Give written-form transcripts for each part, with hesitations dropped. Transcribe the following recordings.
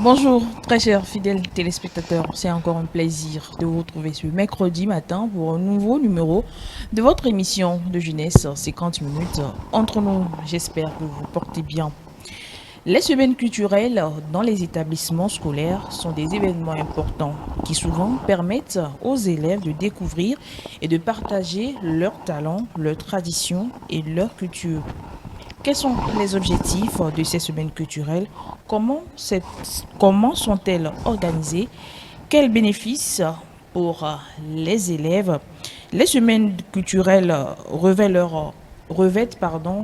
Bonjour, très chers fidèles téléspectateurs. C'est encore un plaisir de vous retrouver ce mercredi matin pour un nouveau numéro de votre émission de jeunesse 50 minutes entre nous. J'espère que vous portez bien. Les semaines culturelles dans les établissements scolaires sont des événements importants qui souvent permettent aux élèves de découvrir et de partager leurs talents, leurs traditions et leur culture. Quels sont les objectifs de ces semaines culturelles? Comment, comment sont-elles organisées? Quels bénéfices pour les élèves? Les semaines culturelles revêtent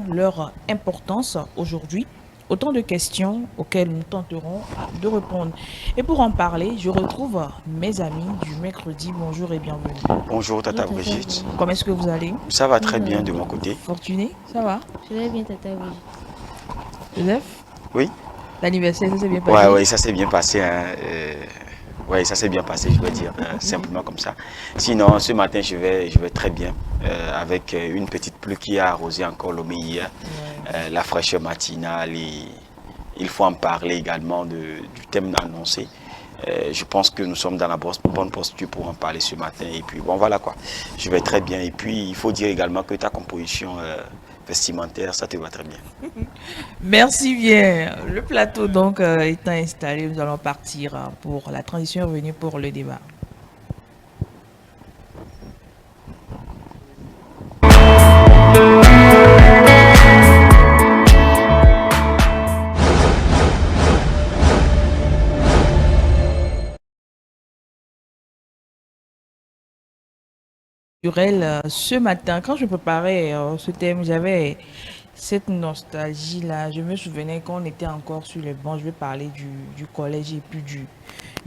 leur importance aujourd'hui. Autant de questions auxquelles nous tenterons de répondre. Et pour en parler, je retrouve mes amis du mercredi. Bonjour et bienvenue. Bonjour Bonjour Tata Tata Brigitte. Brigitte. Comment est-ce que vous allez? Ça va Moi très ça va bien de mon bien. côté. Fortuné, ça va? Je vais bien Tata Brigitte. Joseph, Oui? l'anniversaire, ça s'est bien Ouais, passé? ouais, ça s'est bien passé, hein. Ouais, ça s'est bien passé, je veux dire, simplement comme ça. Sinon, ce matin, je vais très bien, avec une petite pluie qui a arrosé encore l'homme hier, Ouais. la fraîcheur matinale, et il faut en parler également du thème annoncé. Je pense que nous sommes dans la bonne posture pour en parler ce matin. Et puis, bon, voilà quoi. Je vais très bien. Et puis, il faut dire également que ta composition vestimentaire, ça te va très bien. Merci bien. Le plateau donc étant installé, nous allons partir pour la transition est revenue pour le débat. Culturel, ce matin, quand je préparais ce thème, j'avais cette nostalgie-là. Je me souvenais qu'on était encore sur les bancs. Je vais parler du collège et puis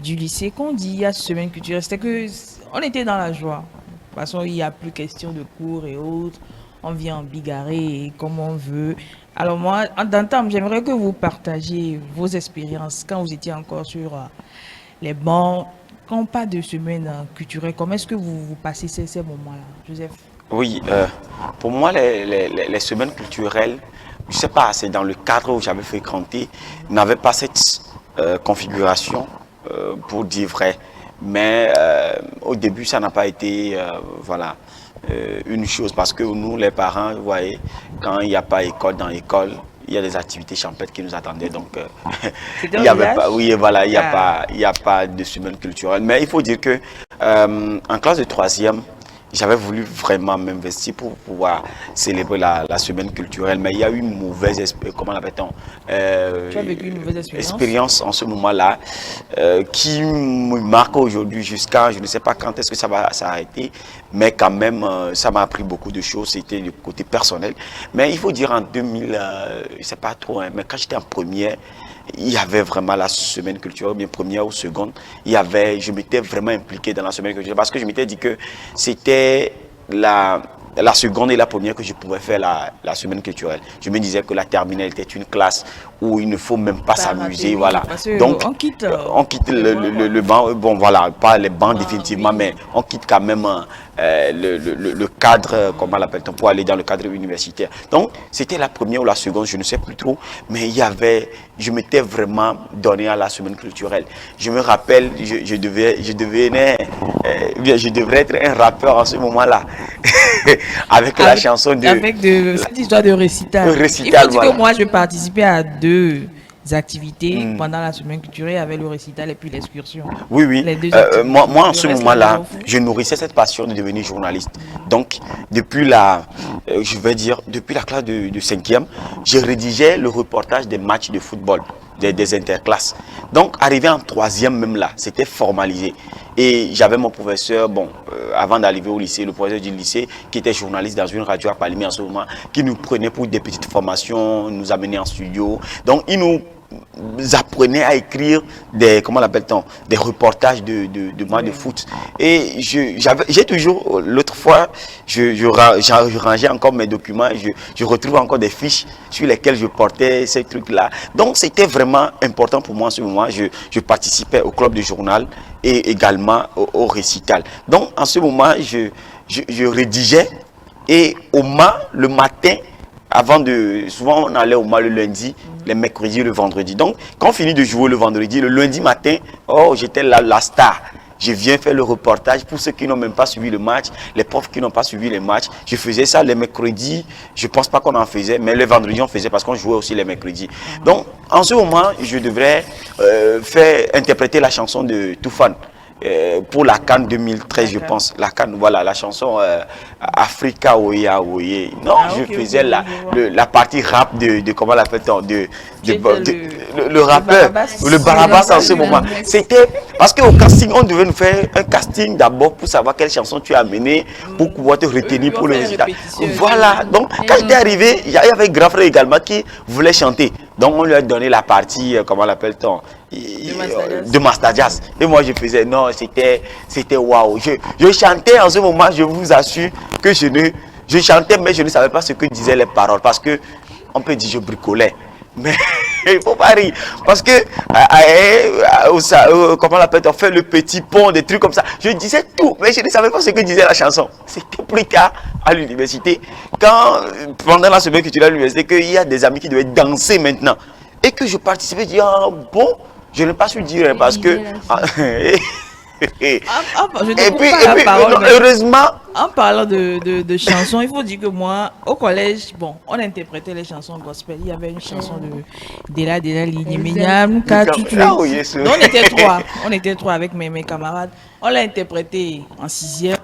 du lycée. Qu'on dit il y a semaine culturelle, c'était que on était dans la joie. De toute façon, il n'y a plus question de cours et autres. On vient en bigarrer comme on veut. Alors moi, en temps, j'aimerais que vous partagiez vos expériences quand vous étiez encore sur les bancs. Quand on parle de semaine culturelle, comment est-ce que vous passez ces moments-là, Joseph? Oui, pour moi, les semaines culturelles, je sais pas, c'est dans le cadre où j'avais fréquenté, n'avait pas cette configuration, pour dire vrai. Mais au début, ça n'a pas été, voilà, une chose parce que nous, les parents, vous voyez, quand il n'y a pas école dans l'école, il y a des activités champêtres qui nous attendaient. Donc, C'était il un y avait pas, village? oui, voilà, Ah, il y a pas de semaine culturelle. Mais il faut dire que en classe de troisième, j'avais voulu vraiment m'investir pour pouvoir célébrer la semaine culturelle, mais il y a eu une mauvaise, comment l'appelle-t-on, tu as vécu une mauvaise expérience? expérience en ce moment-là, qui me marque aujourd'hui jusqu'à, je ne sais pas quand est-ce que ça va s'arrêter, mais quand même, ça m'a appris beaucoup de choses, c'était du côté personnel. Mais il faut dire en 2000, je ne sais pas trop, hein, mais quand j'étais en première, il y avait vraiment la semaine culturelle, bien première ou seconde, je m'étais vraiment impliqué dans la semaine culturelle parce que je m'étais dit que c'était la seconde et la première que je pouvais faire la semaine culturelle. Je me disais que la terminale était une classe où il ne faut même pas Pas raté, s'amuser, oui, voilà. parce que Donc, on quitte on quitte les bancs, quoi. le banc, bon voilà, pas les bancs Bancs, définitivement, oui. mais on quitte quand même le cadre, comment l'appelle-t-on, pour aller dans le cadre universitaire. Donc, c'était la première ou la seconde, je ne sais plus trop, mais je m'étais vraiment donné à la semaine culturelle. Je me rappelle, je devrais être un rappeur en ce moment-là, avec la Avec, chanson de avec cette histoire de récital. Il faut récital, dire que voilà. moi, je participais à deux activités Hmm. pendant la semaine culturelle avec le récital et puis l'excursion. Oui, oui. Les deux activités. Moi, en Le ce reste, la moment-là, maison fou. je nourrissais cette passion de devenir journaliste. Mhm. Donc, je vais dire, depuis la classe de cinquième, je rédigeais le reportage des matchs de football, des interclasses. Donc, arrivé en troisième même là, c'était formalisé. Et j'avais mon professeur, bon, avant d'arriver au lycée, le professeur du lycée, qui était journaliste dans une radio à Palimé en ce moment, qui nous prenait pour des petites formations, nous amenait en studio. Donc, il nous apprenait à écrire comment l'appelle-t-on, des reportages de matchs de Oui. foot. Et j'ai toujours, l'autre fois, je rangeais encore mes documents, je retrouve encore des fiches sur lesquelles je portais ces trucs-là. Donc, c'était vraiment important pour moi en ce moment. Je participais au club de journal et également au récital. Donc, en ce moment, je rédigeais et au MA, le matin, souvent on allait au MA le lundi, les mercredis et le vendredi. Donc, quand on finit de jouer le vendredi, le lundi matin, oh, j'étais la star. Je viens faire le reportage pour ceux qui n'ont même pas suivi le match, les profs qui n'ont pas suivi le match. Je faisais ça les mercredis. Je ne pense pas qu'on en faisait, mais les vendredis, on faisait parce qu'on jouait aussi les mercredis. Donc, en ce moment, je devrais faire interpréter la chanson de Toufan. Pour la CAN 2013, je pense. La CAN, voilà, la chanson Africa Oya Oye. Non, je faisais la partie rap de comment l'appelle-t-on, le rappeur, le Barabas en ce moment. C'était parce qu'au casting, on devait nous faire un casting d'abord pour savoir quelle chanson tu as amené pour pouvoir te retenir pour le résultat. Voilà. Donc, quand j'étais arrivé, il y avait Grand Frère également qui voulait chanter. Donc, on lui a donné la partie, comment l'appelle-t-on, de Master Jazz. Et moi, je faisais, non, c'était waouh. Je chantais en ce moment, je vous assure que je chantais, mais je ne savais pas ce que disaient les paroles. Parce que, on peut dire, je bricolais. Mais il ne faut pas rire. Parce que, comment on l'appelle, on fait le petit pont, des trucs comme ça. Je disais tout, mais je ne savais pas ce que disait la chanson. C'était plus tard à l'université. Quand, pendant la semaine que tu es à l'université, qu'il y a des amis qui devaient danser maintenant. Et que je participais, je dis, ah bon, je n'ai pas su dire parce que... et puis, heureusement... En parlant de chansons, il faut dire que moi, au collège, bon, on interprétait les chansons gospel. Il y avait une chanson de Dela Mignam, on était trois avec mes camarades. On l'a interprété en 6e.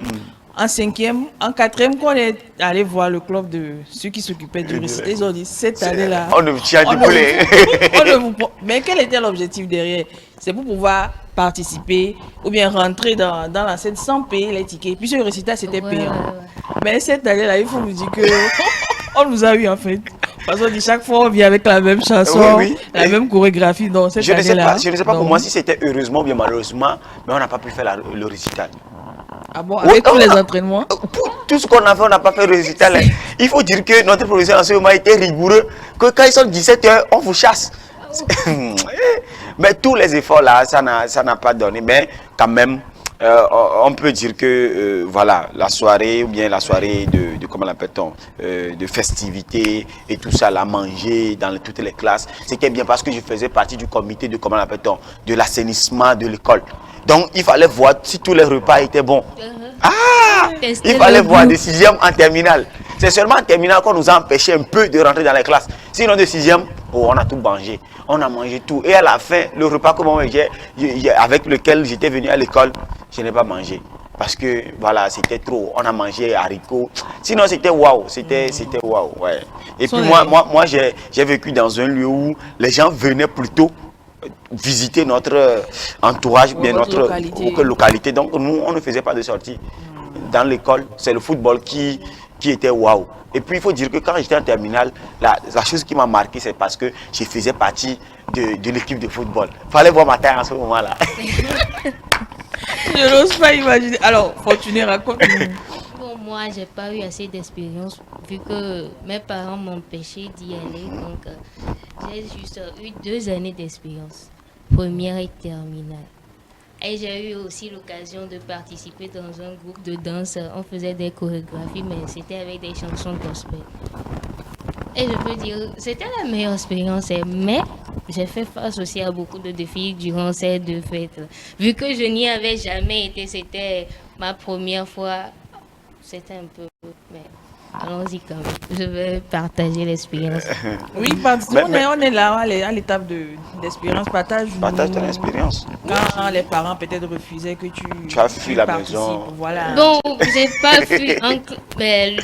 En 5e, en 4e, quand on est allé voir le club de ceux qui s'occupaient du récit, ils ont dit cette année-là. On ne tient du poulet. Mais quel était l'objectif derrière? C'est pour pouvoir participer ou bien rentrer dans la scène sans payer les tickets. Puis le récital, c'était payant. Mais cette année-là, il faut vous dire que on nous a eu en fait. Parce qu'on dit chaque fois on vient avec la même chanson, la même chorégraphie. Donc cette année-là. Je ne sais pas pour moi si c'était heureusement ou bien malheureusement, mais on n'a pas pu faire le récital. Ah bon, avec tous les entraînements? Tout ce qu'on a fait, on n'a pas fait le récital. Il faut dire que notre professeur en ce moment était rigoureux, que quand ils sont 17h, on vous chasse. Mais tous les efforts là, ça n'a pas donné. Mais quand même, on peut dire que voilà, la soirée ou bien la soirée de comment l'appelle-t-on, de festivités et tout ça, la manger dans toutes les classes, c'était bien parce que je faisais partie du comité de comment l'appelle-t-on, de l'assainissement de l'école. Donc il fallait voir si tous les repas étaient bons. Il fallait voir des 6e en terminale. C'est seulement en terminale qu'on nous a empêché un peu de rentrer dans les classes. Sinon de 6e, on a tout mangé. On a mangé tout. Et à la fin, le repas que moi, avec lequel j'étais venu à l'école, je n'ai pas mangé. Parce que voilà, c'était trop. On a mangé haricots. Sinon, c'était waouh. C'était waouh. Ouais. Et puis moi j'ai vécu dans un lieu où les gens venaient plutôt visiter notre entourage, bien notre localité. Donc nous, on ne faisait pas de sortie. Dans l'école, c'est le football qui était waouh. Et puis il faut dire que quand j'étais en terminale, la chose qui m'a marqué, c'est parce que je faisais partie de l'équipe de football. Fallait voir ma taille en ce moment-là. Je n'ose pas imaginer. Alors, Fortuné, raconte-nous. Bon, moi, j'ai pas eu assez d'expérience vu que mes parents m'empêchaient d'y aller. Donc, j'ai juste eu 2 années d'expérience, première et terminale. Et j'ai eu aussi l'occasion de participer dans un groupe de danse. On faisait des chorégraphies, mais c'était avec des chansons gospel. Et je peux dire, c'était la meilleure expérience. Mais j'ai fait face aussi à beaucoup de défis durant ces 2 fêtes. Vu que je n'y avais jamais été, c'était ma première fois. C'était un peu... Mais allons-y quand même. Je vais partager l'expérience. Oui, parce qu'on est là à l'étape d'expérience. Partage ton expérience. Quand les parents peut-être refusaient que tu as fui la maison. Voilà. Bon, j'ai pas fui. Mais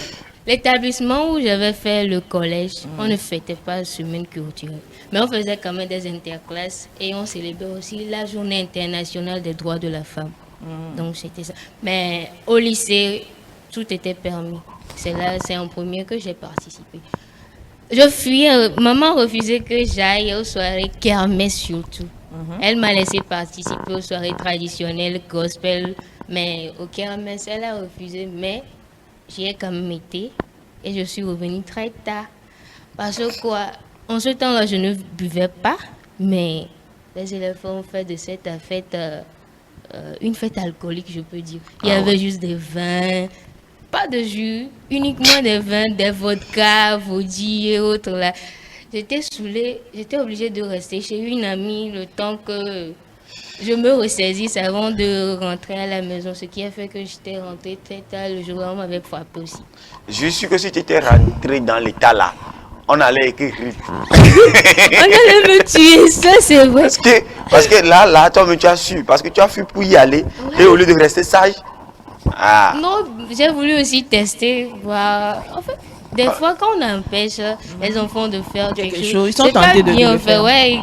l'établissement où j'avais fait le collège, on ne fêtait pas la semaine culturelle. Mais on faisait quand même des interclasses et on célébrait aussi la journée internationale des droits de la femme. Donc c'était ça. Mais au lycée, tout était permis. C'est en premier que j'ai participé. Je fuyais. Maman refusait que j'aille aux soirées kermesse surtout. Elle m'a laissé participer aux soirées traditionnelles, gospel. Mais au kermesse, elle a refusé. Mais j'y ai quand même été. Et je suis revenue très tard. Parce que quoi, en ce temps-là, je ne buvais pas. Mais les élèves ont fait de cette fête une fête alcoolique, je peux dire. Il y avait juste des vins. Pas de jus, uniquement des vins, des vodkas, vodis et autres là. J'étais saoulée, j'étais obligée de rester chez une amie le temps que je me ressaisisse avant de rentrer à la maison, ce qui a fait que j'étais rentrée très tard. Le jour où on m'avait frappé aussi. Je suis que si tu étais rentré dans l'état là, on allait écrire. On allait me tuer, ça c'est vrai. Parce que là, toi, tu as su. Parce que tu as fui pour y aller. Et au lieu de rester sage. Ah. Non, j'ai voulu aussi tester, voir. En fait, des fois quand on empêche les enfants de faire quelque chose, ils sont c'est pas tentés de bien le en fait. faire. Ouais,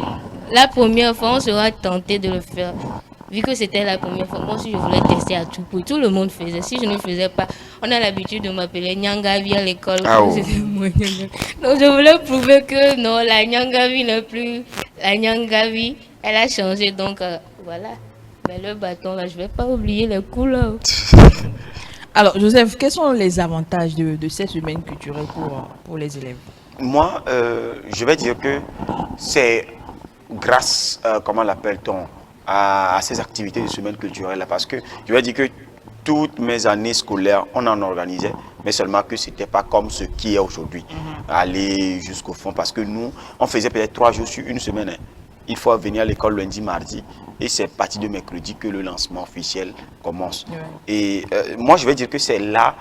la première fois, on sera tenté de le faire. Vu que c'était la première fois, moi aussi je voulais tester à tout prix. Tout le monde faisait. Si je ne faisais pas, on a l'habitude de m'appeler Nyangavi à l'école. Ah oh. C'était moi, Nyangavi. Donc je voulais prouver que non, la Nyangavi n'est plus la Nyangavi. Elle a changé, donc voilà. Mais le bâton là, je vais pas oublier les couleurs. Alors, Joseph, quels sont les avantages de cette semaine culturelle pour les élèves? Moi, je vais dire que c'est grâce, comment l'appelle-t-on, à ces activités de semaine culturelle là, parce que je vais dire que toutes mes années scolaires, on en organisait, mais seulement que ce n'était pas comme ce qui est aujourd'hui. Aller jusqu'au fond, parce que nous, on faisait peut-être 3 jours sur une semaine. Hein. Il faut venir à l'école lundi, mardi, et c'est parti de mercredi que le lancement officiel commence. Ouais. Et moi, je vais dire que c'est là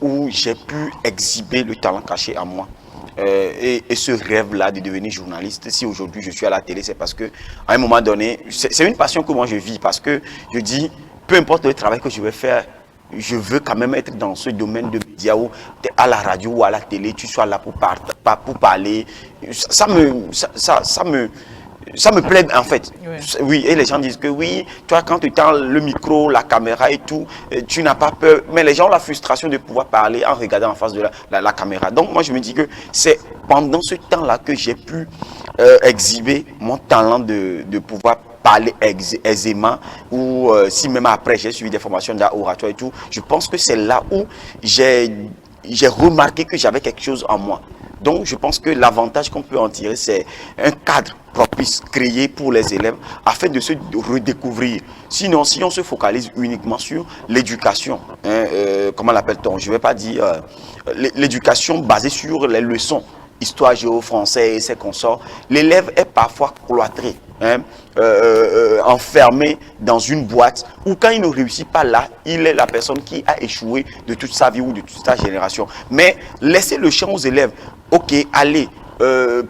où j'ai pu exhiber le talent caché à moi. Et ce rêve-là de devenir journaliste, si aujourd'hui je suis à la télé, c'est parce que à un moment donné, c'est une passion que moi je vis, parce que je dis, peu importe le travail que je vais faire, je veux quand même être dans ce domaine de médias où tu es à la radio ou à la télé, tu sois là pour parler. Ça me plaît en fait. Ouais. Oui, et les gens disent que oui, toi quand tu tends le micro, la caméra et tout, tu n'as pas peur. Mais les gens ont la frustration de pouvoir parler en regardant en face de la caméra. Donc moi je me dis que c'est pendant ce temps-là que j'ai pu exhiber mon talent de pouvoir parler aisément, ou si même après j'ai suivi des formations d'oratoire et tout, je pense que c'est là où j'ai remarqué que j'avais quelque chose en moi. Donc, je pense que l'avantage qu'on peut en tirer, c'est un cadre propice créé pour les élèves afin de se redécouvrir. Sinon, si on se focalise uniquement sur l'éducation, comment l'appelle-t-on? Je ne vais pas dire l'éducation basée sur les leçons, histoire, géo, français et ses consorts, l'élève est parfois cloîtré, enfermé dans une boîte, où quand il ne réussit pas là, il est la personne qui a échoué de toute sa vie ou de toute sa génération. Mais laissez le champ aux élèves. Ok, allez,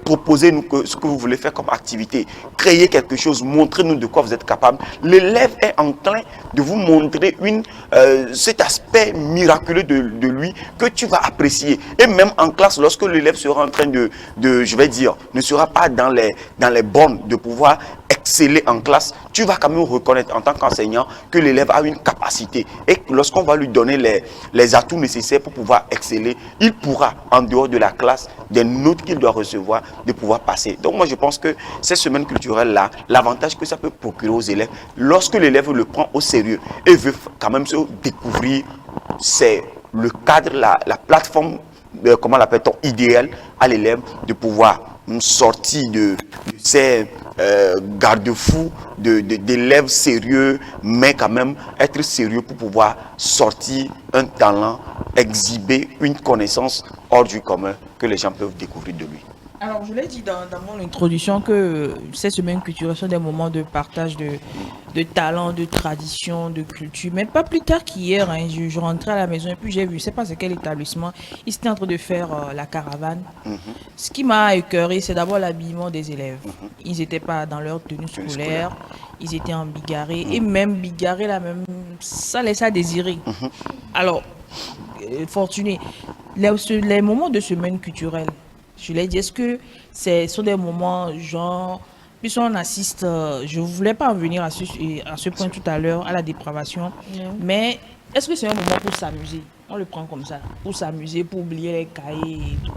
proposez-nous ce que vous voulez faire comme activité, créez quelque chose, montrez-nous de quoi vous êtes capable. L'élève est enclin de vous montrer cet aspect miraculeux de lui que tu vas apprécier. Et même en classe, lorsque l'élève sera en train je vais dire, ne sera pas dans les bornes de pouvoir exceller en classe, tu vas quand même reconnaître en tant qu'enseignant que l'élève a une capacité, et lorsqu'on va lui donner les atouts nécessaires pour pouvoir exceller, il pourra, en dehors de la classe, des notes qu'il doit recevoir, de pouvoir passer. Donc moi je pense que cette semaine culturelle-là, l'avantage que ça peut procurer aux élèves, lorsque l'élève le prend au sérieux et veut quand même se découvrir, c'est le cadre, la plateforme, comment l'appelle-t-on, idéal à l'élève de pouvoir sortir de ces garde-fous d'élèves sérieux, mais quand même être sérieux pour pouvoir sortir un talent, exhiber une connaissance hors du commun que les gens peuvent découvrir de lui. Alors, je l'ai dit dans mon introduction que ces semaines culturelles sont des moments de partage de talents, de traditions, de culture. Mais pas plus tard qu'hier, hein, je rentrais à la maison et puis j'ai vu, je ne sais pas c'est quel établissement, ils étaient en train de faire la caravane. Ce qui m'a écœuré, c'est d'abord l'habillement des élèves. Ils n'étaient pas dans leur tenue scolaire, ils étaient en bigarré. Et même bigarré, là, même, ça laisse à désirer. Alors, Fortuné, les moments de semaine culturelle, je l'ai dit, est-ce que ce sont des moments genre, puis on assiste, je ne voulais pas en venir à ce point tout à l'heure, à la dépravation, mais est-ce que c'est un moment pour s'amuser? On le prend comme ça, pour s'amuser, pour oublier les cahiers et tout.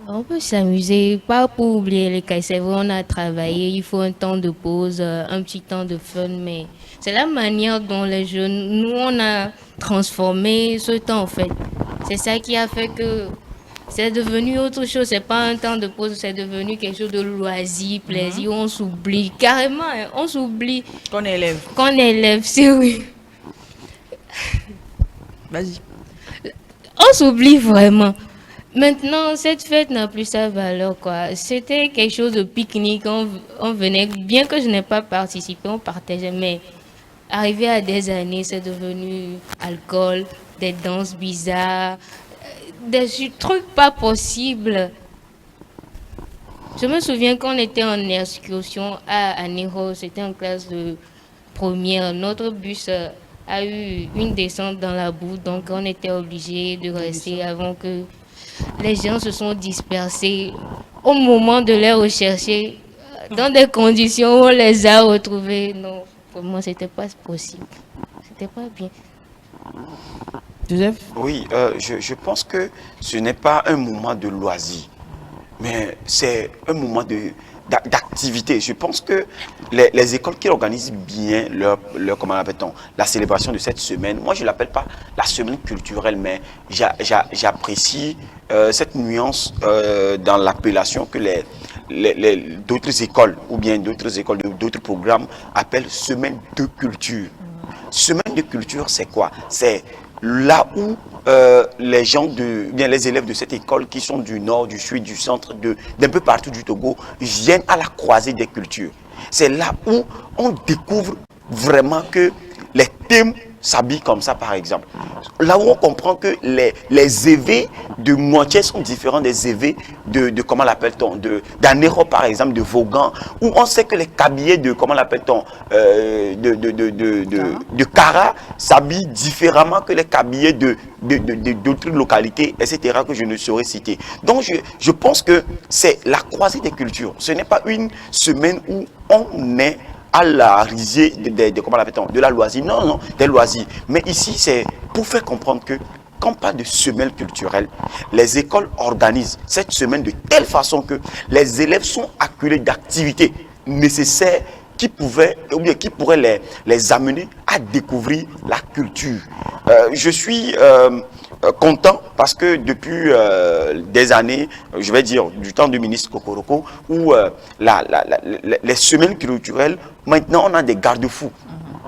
On peut s'amuser, pas pour oublier les cahiers, c'est vrai, on a travaillé, il faut un temps de pause, un petit temps de fun, mais c'est la manière dont les jeunes, nous on a transformé ce temps en fait. C'est ça qui a fait que c'est devenu autre chose, c'est pas un temps de pause, c'est devenu quelque chose de loisir, plaisir, on s'oublie, carrément, hein, on s'oublie. Qu'on est élève. Qu'on est élève, c'est oui. Vas-y. On s'oublie vraiment. Maintenant, cette fête n'a plus sa valeur, quoi. C'était quelque chose de pique-nique. On venait, bien que je n'ai pas participé, on partageait, mais arrivé à des années, c'est devenu alcool, des danses bizarres, des trucs pas possibles. Je me souviens qu'on était en excursion à Niro, c'était en classe de première. Notre bus a eu une descente dans la boue, donc on était obligé de rester avant que les gens se sont dispersés. Au moment de les rechercher, dans des conditions où on les a retrouvés, non, pour moi, c'était pas possible. C'était pas bien. Joseph? Oui, je pense que ce n'est pas un moment de loisir, mais c'est un moment d'activité. Je pense que les écoles qui organisent bien comment l'appelle-t-on, la célébration de cette semaine, moi je ne l'appelle pas la semaine culturelle, mais j'apprécie cette nuance dans l'appellation que d'autres écoles ou bien d'autres écoles, d'autres programmes appellent semaine de culture. Semaine de culture, c'est quoi? C'est là où les gens bien les élèves de cette école qui sont du nord, du sud, du centre, d'un peu partout du Togo, viennent à la croisée des cultures. C'est là où on découvre vraiment que les thèmes s'habillent comme ça, par exemple. Là où on comprend que les EV de Moitié sont différents des EV comment l'appelle-t-on, d'Anéro, par exemple, de Vaughan, où on sait que les cabillets de, comment l'appelle-t-on, de Kara s'habillent différemment que les cabillets d'autres localités, etc., que je ne saurais citer. Donc, je pense que c'est la croisée des cultures. Ce n'est pas une semaine où on est à la risée comment l'appelle-t-on, de la loisir. Non, non, des loisirs. Mais ici, c'est pour faire comprendre que quand on parle de semaine culturelle, les écoles organisent cette semaine de telle façon que les élèves sont acculés d'activités nécessaires qui pourraient les amener à découvrir la culture. Je suis content parce que depuis des années, je vais dire du temps du ministre Kokoroko, où les semaines culturelles, maintenant on a des garde-fous.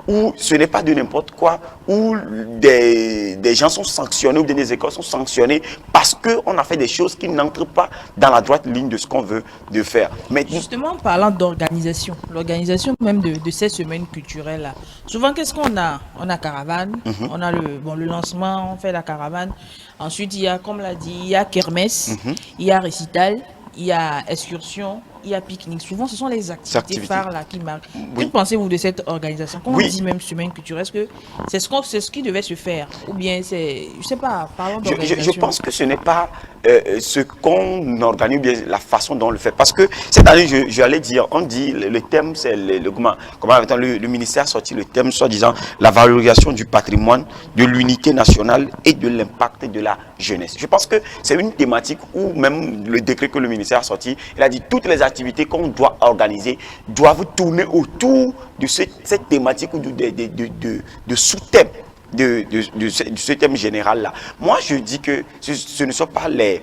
Où ce n'est pas de n'importe quoi, où des gens sont sanctionnés, ou des écoles sont sanctionnées parce qu'on a fait des choses qui n'entrent pas dans la droite ligne de ce qu'on veut de faire. Mais Justement, en parlant d'organisation, l'organisation même de ces semaines culturelles-là, souvent, qu'est-ce qu'on a? On a caravane, on a le lancement, on fait la caravane. Ensuite, il y a, comme l'a dit, il y a kermesse, il y a récital, il y a excursion, il y a pique-nique. Souvent, ce sont les activités phares là qui marquent. Oui. Que pensez-vous de cette organisation? Quand Oui. on dit même semaine culturelle, est-ce que c'est ce qui devait se faire? Ou bien c'est, je sais pas, parlons d'organisation. Je pense que ce n'est pas ce qu'on organise, ou bien la façon dont on le fait. Parce que cette année, j'allais dire, on dit, le thème, c'est le ministère a sorti le thème, soi-disant, la valorisation du patrimoine, de l'unité nationale et de l'impact de la jeunesse. Je pense que c'est une thématique où même le décret que le ministère a sorti, il a dit toutes les activités qu'on doit organiser doivent tourner autour de cette thématique ou de sous-thèmes de ce thème général-là. Moi, je dis que ce ne sont pas les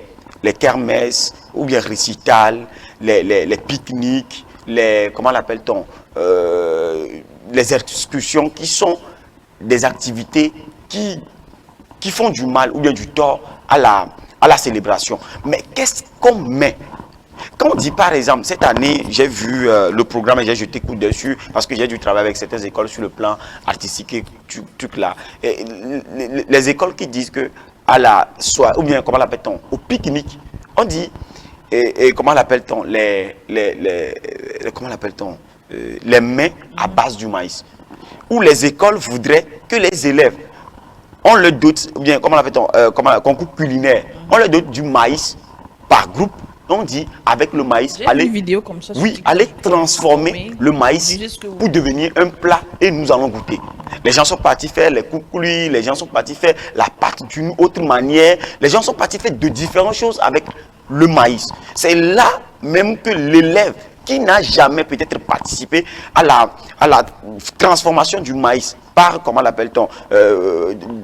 kermesses ou bien récitals, les pique-niques, comment l'appelle-t-on, les excursions qui sont des activités qui font du mal ou bien du tort à la célébration. Mais qu'est-ce qu'on met? Quand on dit par exemple, cette année, j'ai vu le programme et j'ai jeté coup dessus parce que j'ai dû travailler avec certaines écoles sur le plan artistique et truc là. Et les écoles qui disent que à la soirée, ou bien comment l'appelle-t-on, au pique-nique, on dit, et comment l'appelle-t-on, comment l'appelle-t-on, les mets à base du maïs. Où les écoles voudraient que les élèves, on leur dote, ou bien comment l'appelle-t-on, concours culinaire, on leur dote du maïs par groupe. On dit avec le maïs, allez, une vidéo comme ça, oui, allez transformer le maïs pour devenir un plat et nous allons goûter. Les gens sont partis faire les coucoulis, les gens sont partis faire la pâte d'une autre manière, les gens sont partis faire de différentes choses avec le maïs. C'est là même que l'élève qui n'a jamais peut-être participé à la transformation du maïs par, comment l'appelle-t-on,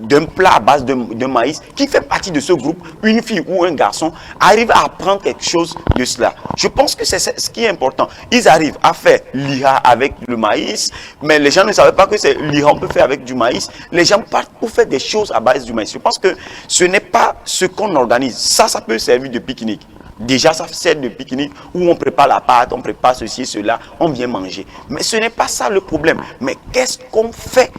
d'un plat à base de maïs, qui fait partie de ce groupe, une fille ou un garçon, arrive à apprendre quelque chose de cela. Je pense que c'est ce qui est important. Ils arrivent à faire l'IHA avec le maïs, mais les gens ne savaient pas que c'est l'IHA, on peut faire avec du maïs. Les gens partent pour faire des choses à base du maïs. Je pense que ce n'est pas ce qu'on organise. Ça peut servir de pique-nique. Déjà, ça sert de pique-nique où on prépare la pâte, on prépare ceci, cela, on vient manger. Mais ce n'est pas ça le problème. Mais qu'est-ce qu'on fait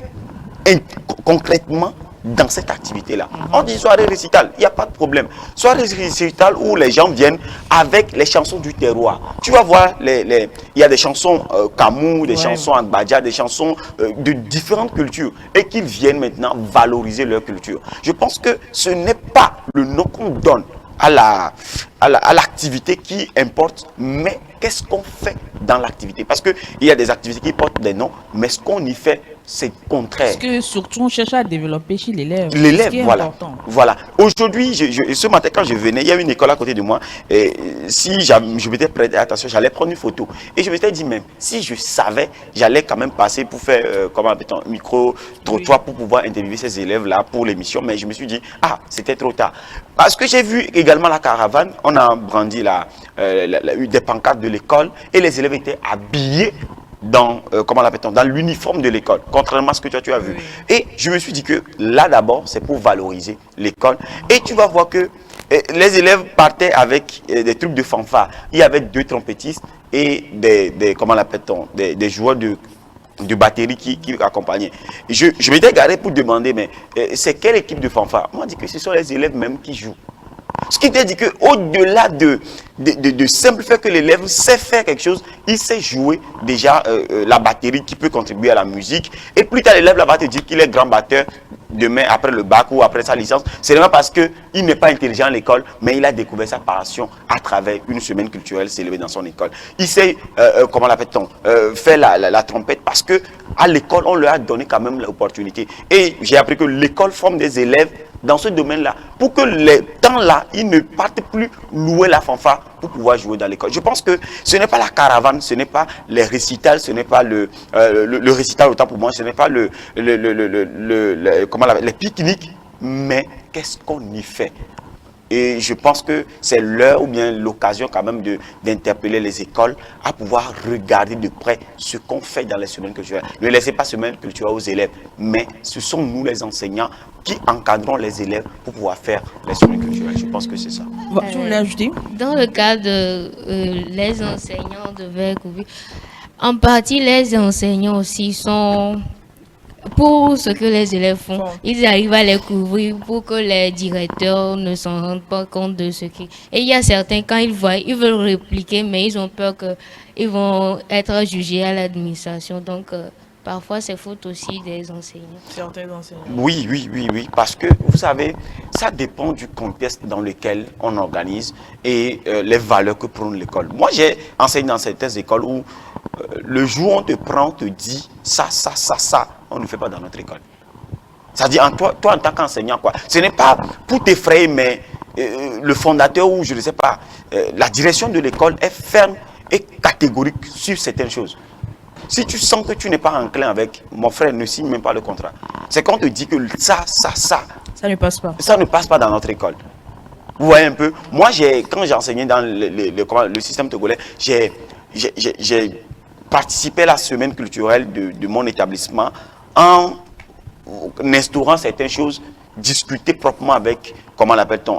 concrètement dans cette activité-là? On dit soirée récital, il n'y a pas de problème. Soirée récital où les gens viennent avec les chansons du terroir. Tu vas voir, il y a des chansons Kamou, des chansons Agbadja, des chansons de différentes cultures et qu'ils viennent maintenant valoriser leur culture. Je pense que ce n'est pas le nom qu'on donne à l'activité qui importe, mais qu'est-ce qu'on fait dans l'activité? Parce qu'il y a des activités qui portent des noms, mais ce qu'on y fait, c'est contraire. Parce que surtout, on cherche à développer chez l'élève. L'élève, voilà. Aujourd'hui, ce matin, quand je venais, il y a une école à côté de moi. Et si je m'étais prêté attention, j'allais prendre une photo. Et je m'étais dit même, si je savais, j'allais quand même passer pour faire, un micro-trottoir pour pouvoir interviewer ces élèves-là pour l'émission. Mais je me suis dit, c'était trop tard. Parce que j'ai vu également la caravane, on a brandi des pancartes de l'école et les élèves étaient habillés dans dans l'uniforme de l'école, contrairement à ce que tu as vu. Et je me suis dit que là d'abord, c'est pour valoriser l'école. Et tu vas voir que les élèves partaient avec des trucs de fanfare. Il y avait 2 trompettistes et des joueurs de batterie qui accompagnaient. Je m'étais garé pour demander, mais c'est quelle équipe de fanfare? On m'a dit que ce sont les élèves même qui jouent. Ce qui te dit qu'au-delà de simple fait que l'élève sait faire quelque chose, il sait jouer déjà la batterie qui peut contribuer à la musique. Et plus tard, l'élève va te dire qu'il est grand batteur demain après le bac ou après sa licence. C'est vraiment parce qu'il n'est pas intelligent à l'école, mais il a découvert sa passion à travers une semaine culturelle célébrée dans son école. Il sait, faire la trompette parce que à l'école, on leur a donné quand même l'opportunité. Et j'ai appris que l'école forme des élèves dans ce domaine-là, pour que les temps-là, ils ne partent plus louer la fanfare pour pouvoir jouer dans l'école. Je pense que ce n'est pas la caravane, ce n'est pas les récitals, ce n'est pas le récital, autant pour moi, ce n'est pas les pique-niques, mais qu'est-ce qu'on y fait? Et je pense que c'est l'heure ou bien l'occasion quand même d'interpeller les écoles à pouvoir regarder de près ce qu'on fait dans les semaines culturelles. Ne laissez pas semaines culturelles aux élèves, mais ce sont nous les enseignants qui encadrons les élèves pour pouvoir faire les semaines culturelles. Je pense que c'est ça. Tu voulais ajouter? Dans le cas de les enseignants devaient couvrir, en partie les enseignants aussi sont... Pour ce que les élèves font, ils arrivent à les couvrir pour que les directeurs ne s'en rendent pas compte de ce qui... Et il y a certains, quand ils voient, ils veulent répliquer, mais ils ont peur qu'ils vont être jugés à l'administration. Donc, parfois, c'est faute aussi des enseignants. Certains enseignants. Oui, parce que, vous savez, ça dépend du contexte dans lequel on organise et les valeurs que prône l'école. Moi, j'ai enseigné dans certaines écoles où le jour où on te prend, on te dit ça, on ne fait pas dans notre école. C'est-à-dire, toi en tant qu'enseignant, ce n'est pas pour t'effrayer, mais le fondateur ou je ne sais pas, la direction de l'école est ferme et catégorique sur certaines choses. Si tu sens que tu n'es pas enclin avec mon frère, ne signe même pas le contrat. C'est quand on te dit que ça ne passe pas. Ça ne passe pas dans notre école. Vous voyez un peu, moi, quand j'ai enseigné dans le système togolais, j'ai participé à la semaine culturelle de mon établissement en instaurant certaines choses, discuter proprement avec,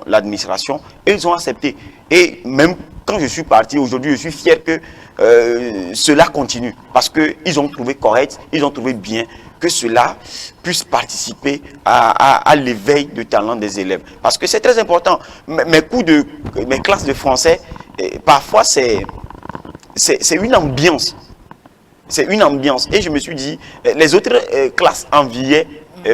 l'administration, et ils ont accepté. Et même quand je suis parti, aujourd'hui, je suis fier que cela continue, parce qu'ils ont trouvé correct, ils ont trouvé bien que cela puisse participer à l'éveil de talent des élèves. Parce que c'est très important. Mes classes de français, parfois c'est une ambiance. C'est une ambiance. Et je me suis dit, les autres classes enviaient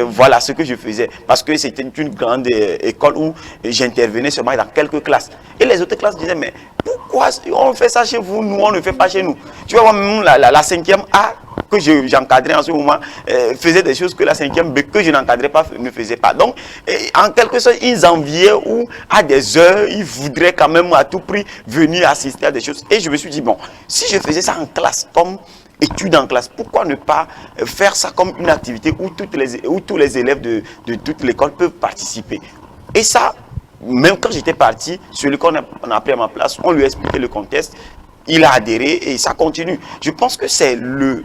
voilà ce que je faisais. Parce que c'était une grande école où j'intervenais seulement dans quelques classes. Et les autres classes disaient, mais pourquoi on fait ça chez vous, nous on ne fait pas chez nous? Tu vois, même la 5e A, que j'encadrais en ce moment faisaient des choses que la 5e B que je n'encadrais pas ne faisait pas. Donc, en quelque sorte, ils enviaient ou à des heures, ils voudraient quand même à tout prix venir assister à des choses. Et je me suis dit, bon, si je faisais ça en classe, comme études en classe, pourquoi ne pas faire ça comme une activité où tous les élèves de toute l'école peuvent participer. Et ça, même quand j'étais parti, celui qu'on a appelé à ma place, on lui a expliqué le contexte, il a adhéré et ça continue. Je pense que c'est le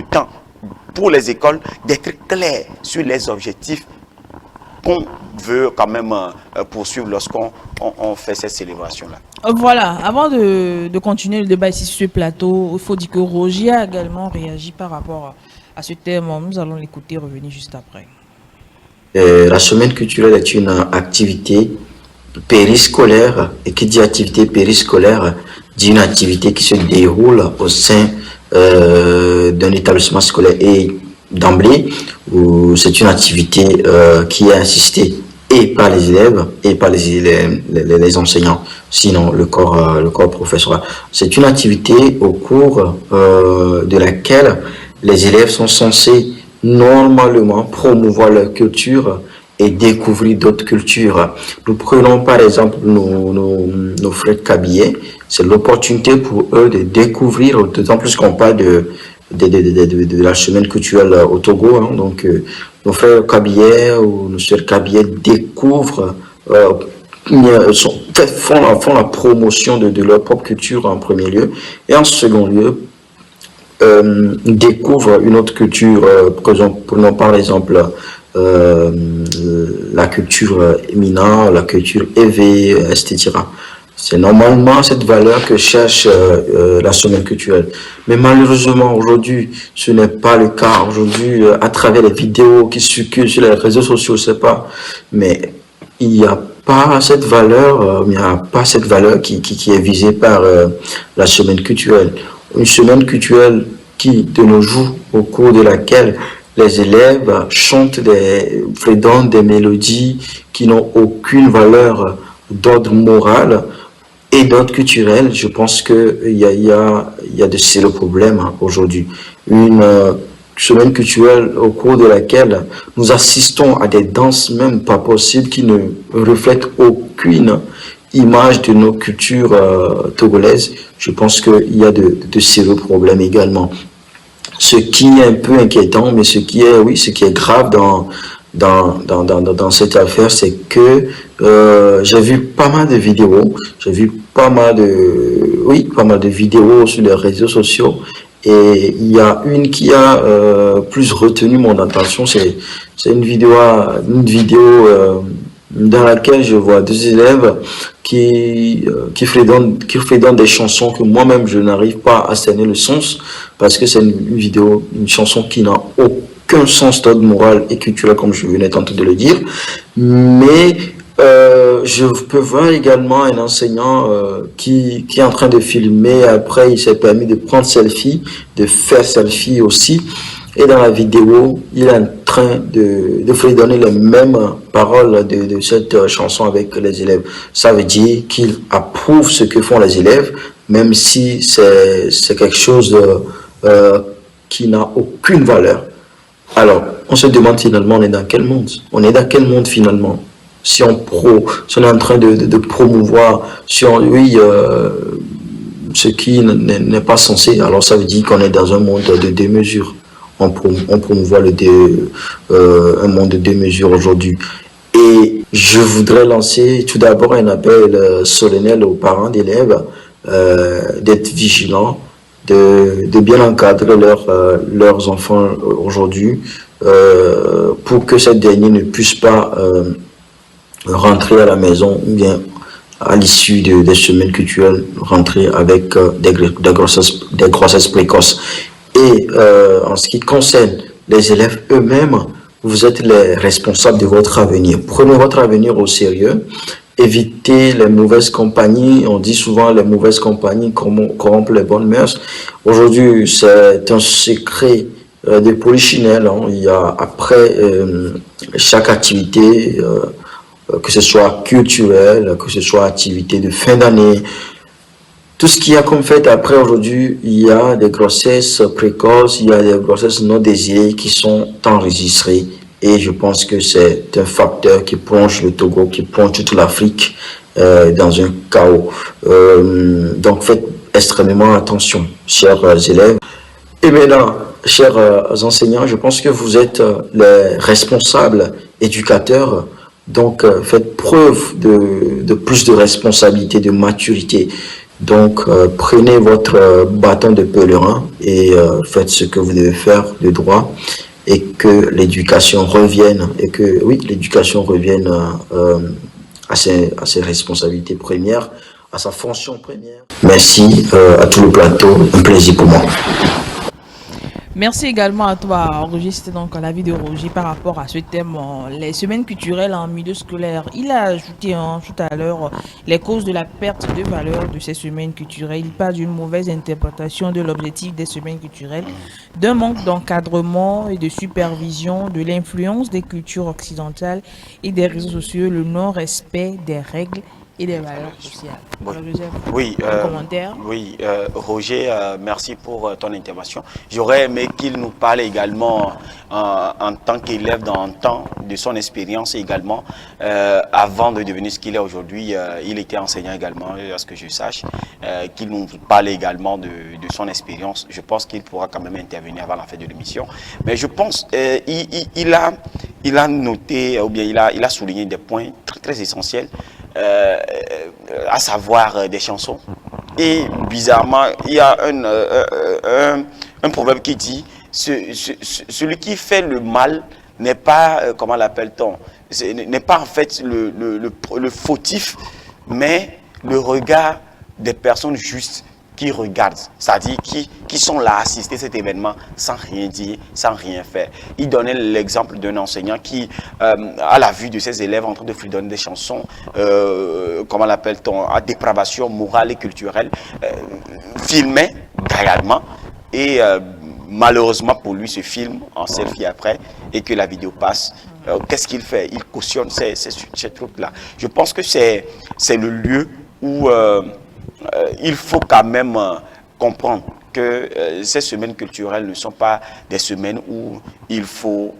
temps pour les écoles d'être clairs sur les objectifs qu'on veut quand même poursuivre lorsqu'on fait cette célébration-là. Voilà, avant de continuer le débat ici sur ce plateau, il faut dire que Roger a également réagi par rapport à ce thème. Nous allons l'écouter revenir juste après. La semaine culturelle est une activité périscolaire, et qui dit activité périscolaire dit une activité qui se déroule au sein d'un établissement scolaire, et d'emblée c'est une activité qui est assistée et par les élèves et par les enseignants, sinon le corps professoral. C'est une activité au cours de laquelle les élèves sont censés normalement promouvoir leur culture et découvrir d'autres cultures. Nous prenons par exemple nos frères Kabyais. C'est l'opportunité pour eux de découvrir, d'autant plus qu'on parle de la semaine culturelle au Togo. Hein. Donc nos frères Kabyais ou nos sœurs Kabyais découvrent, font la promotion de leur propre culture en premier lieu, et en second lieu découvrent une autre culture, prenons par exemple la culture Mina, la culture Evé, etc. C'est normalement cette valeur que cherche la semaine culturelle. Mais malheureusement, aujourd'hui, ce n'est pas le cas. Aujourd'hui, à travers les vidéos qui circulent sur les réseaux sociaux, je sais pas, mais il n'y a pas cette valeur, qui est visée par la semaine culturelle. Une semaine culturelle qui, de nos jours, au cours de laquelle les élèves chantent fredonnent des mélodies qui n'ont aucune valeur d'ordre moral et d'ordre culturel. Je pense qu'il y a de sérieux problèmes aujourd'hui. Une semaine culturelle au cours de laquelle nous assistons à des danses même pas possibles qui ne reflètent aucune image de nos cultures togolaises. Je pense qu'il y a de sérieux problèmes également. Ce qui est un peu inquiétant, mais ce qui est grave dans cette affaire, c'est que j'ai vu pas mal de vidéos, pas mal de vidéos sur les réseaux sociaux, et il y a une qui a plus retenu mon attention. C'est une vidéo dans laquelle je vois deux élèves qui fredonnent des chansons que moi-même je n'arrive pas à cerner le sens, parce que c'est une chanson qui n'a aucun sens d'ordre moral et culturel, comme je venais tantôt de le dire. Mais je peux voir également un enseignant qui est en train de filmer. Après, il s'est permis de prendre selfie, de faire selfie aussi. Et dans la vidéo, il est en train de fredonner les mêmes paroles de cette chanson avec les élèves. Ça veut dire qu'il approuve ce que font les élèves, même si c'est quelque chose qui n'a aucune valeur. Alors, on se demande finalement, on est dans quel monde? On est dans quel monde finalement? Si on est en train de promouvoir ce qui n'est pas censé, alors ça veut dire qu'on est dans un monde de démesure. On promouvoit un monde de démesure aujourd'hui. Et je voudrais lancer tout d'abord un appel solennel aux parents d'élèves d'être vigilants, de bien encadrer leurs enfants aujourd'hui, pour que ces derniers ne puissent pas rentrer à la maison, ou bien à l'issue des semaines culturelles, rentrer avec des grossesses précoces. Et en ce qui concerne les élèves eux-mêmes, vous êtes les responsables de votre avenir. Prenez votre avenir au sérieux. Évitez les mauvaises compagnies. On dit souvent les mauvaises compagnies corrompent les bonnes mœurs. Aujourd'hui, c'est un secret de polichinelle. Hein. Il y a après chaque activité, que ce soit culturelle, que ce soit activité de fin d'année, tout ce qu'il y a comme fait après aujourd'hui, il y a des grossesses précoces, il y a des grossesses non désirées qui sont enregistrées. Et je pense que c'est un facteur qui plonge le Togo, qui plonge toute l'Afrique dans un chaos. Donc faites extrêmement attention, chers élèves. Et maintenant, chers enseignants, je pense que vous êtes les responsables éducateurs. Donc faites preuve de plus de responsabilité, de maturité. Donc, prenez votre bâton de pèlerin et faites ce que vous devez faire de droit et que l'éducation revienne, l'éducation revienne à ses responsabilités premières, à sa fonction première. Merci à tout le plateau, un plaisir pour moi. Merci également à toi, Roger. C'était donc l'avis de Roger par rapport à ce thème, les semaines culturelles en milieu scolaire. Il a ajouté tout à l'heure les causes de la perte de valeur de ces semaines culturelles. Il parle d'une mauvaise interprétation de l'objectif des semaines culturelles, d'un manque d'encadrement et de supervision, de l'influence des cultures occidentales et des réseaux sociaux, le non-respect des règles et des valeurs sociales. Oui. Alors, Joseph, Oui, un commentaire? oui, Roger, merci pour ton intervention. J'aurais aimé qu'il nous parle également en tant qu'élève dans le temps de son expérience également. Avant de devenir ce qu'il est aujourd'hui, il était enseignant également, à ce que je sache. Qu'il nous parle également de son expérience. Je pense qu'il pourra quand même intervenir avant la fin de l'émission. Mais je pense il a noté, ou bien il a souligné des points très, très essentiels. À savoir des chansons. Et bizarrement, il y a un proverbe qui dit celui qui fait le mal n'est pas, comment l'appelle-t-on, n'est pas en fait le fautif, mais le regard des personnes justes qui regardent, c'est-à-dire qui sont là à assister à cet événement sans rien dire, sans rien faire. Il donnait l'exemple d'un enseignant qui, à la vue de ses élèves en train de fredonner des chansons, comment l'appelle-t-on, à dépravation morale et culturelle, filmait gaillardement et malheureusement pour lui ce film en selfie après et que la vidéo passe. Qu'est-ce qu'il fait? Il cautionne ces trucs-là. Je pense que c'est le lieu où il faut quand même comprendre que ces semaines culturelles ne sont pas des semaines où il faut